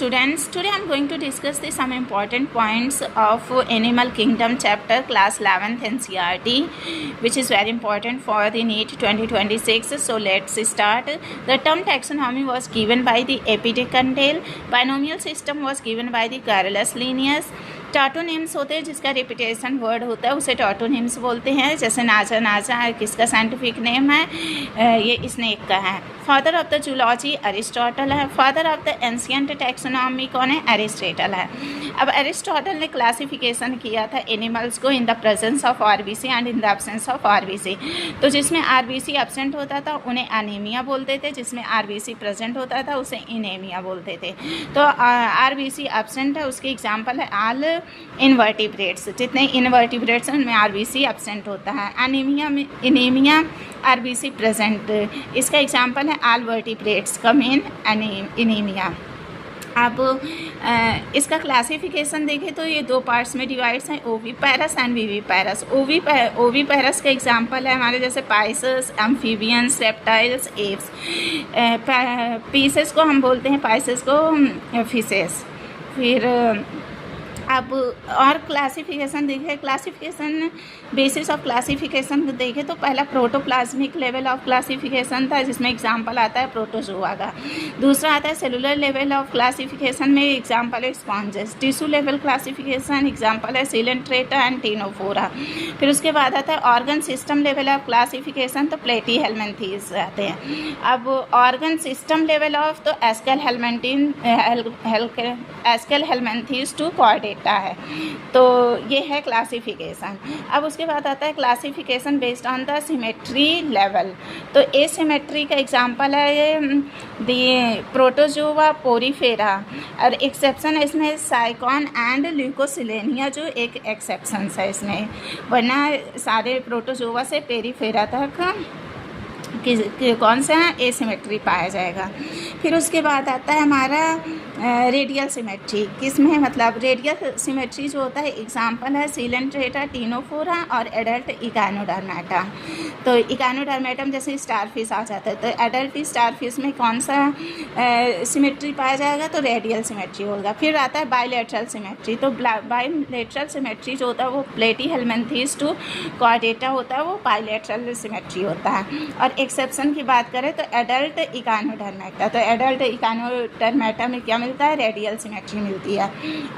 Students, today I am going to discuss some important points of Animal Kingdom chapter class 11th NCERT, which is very important for the NEET 2026. So let's start. The term taxonomy was given by the A.P. Candale. Binomial system was given by the Carolus Linnaeus. टॉटोनिम्स होते हैं जिसका repetition word होता है उसे टॉटोनिम्स बोलते हैं। जैसे नाजा नाजा किसका साइंटिफिक नेम है, ये स्नेक का है। Father of the zoology Aristotle है। Father of the ancient taxonomy कौन है, एरिस्टोटल है। अब एरिस्टोटल ने क्लासिफिकेशन किया था एनिमल्स को in the presence of RBC and in the absence of RBC. तो जिसमें आरबीसी एब्सेंट होता था उन्हें एनीमिया बोलते थे, जिसमें आरबीसी प्रेजेंट होता था उसे इनेमिया बोलते थे। तो आरबीसी एब्सेंट है, उसके एग्जाम्पल है आल इनवर्टिब्रेट्स। जितने इनवर्टिब्रेट्स हैं उनमें आरबीसी एब्सेंट होता है। एनीमिया में इनेमिया आरबीसी प्रेजेंट, इसका एग्जाम्पल है आल वर्टिब्रेट्स का मेन इनेमिया। अब इसका क्लासिफिकेशन देखें तो ये दो पार्ट्स में डिवाइड्स हैं, ओविपेरस एंड विविपेरस। ओविपेरस का एग्जांपल है हमारे जैसे Pisces, amphibians, reptiles, apps. Pieces को हम बोलते हैं, पाइसेस को फिशेस। फिर अब और क्लासिफिकेशन देखें, क्लासिफिकेशन बेसिस ऑफ क्लासिफिकेशन देखें तो पहला प्रोटोप्लाज्मिक लेवल ऑफ क्लासिफिकेशन था जिसमें एग्जांपल आता है प्रोटोजोआ का। दूसरा आता है सेलुलर लेवल ऑफ क्लासिफिकेशन में एग्जांपल है sponges. Tissue level classification example है सिलेंट्रेटा एंड टिनोफोरा। फिर उसके बाद आता है organ system level of classification, तो प्लेटी हेलमेंथीज आते हैं। अब ऑर्गन सिस्टम लेवल ऑफ तो एस्केल हेलमेंथीज टू कॉर्डेटा है। तो ये है क्लासिफिकेशन। अब उसके बाद आता है classification based on the symmetry level. तो एसिमेट्री का एग्जांपल है ये दी प्रोटोजोआ पोरीफेरा, और एक्सेप्शन है इसमें साइकॉन एंड ल्यूकोसिलेनिया जो एक एक्सेप्शन है इसमें, वरना सारे प्रोटोजोआ से पेरीफेरा तक कौन सा एसिमेट्री पाया जाएगा। फिर उसके बाद आता है हमारा रेडियल सिमेट्री। किसमें मतलब रेडियल सिमेट्री जो होता है एग्जांपल है सिलेंट्रेटा, टिनोफोरा और एडल्ट इकानोडर्मेटा। तो इकानोडर्मेटम जैसे स्टारफिश आ जाता है, तो एडल्ट स्टारफिश में कौन सा सिमेट्री पाया जाएगा, तो रेडियल सिमेट्री होगा। फिर आता है बायलैटरल सिमेट्री। तो बायलैटरल सिमेट्री जो होता है वो प्लेटी हेलमेंथीज टू कॉर्डेटा होता है, वो बायलैटरल सिमेट्री होता है। और एक्सेप्शन की बात करें तो एडल्ट इकानोडर्मेटा, तो एडल्ट इकानोडर्मेटा में क्या मिलता है, रेडियल सिमेट्री मिलती है।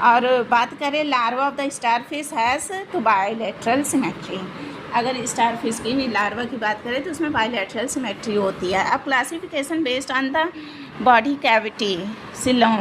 और बात करें larva of the starfish has, तो बायलैटरल सिमेट्री। अगर स्टारफिश की भी लार्वा की बात करें तो उसमें बायलैटरल सिमेट्री होती है। अब classification based on the body cavity, coelom.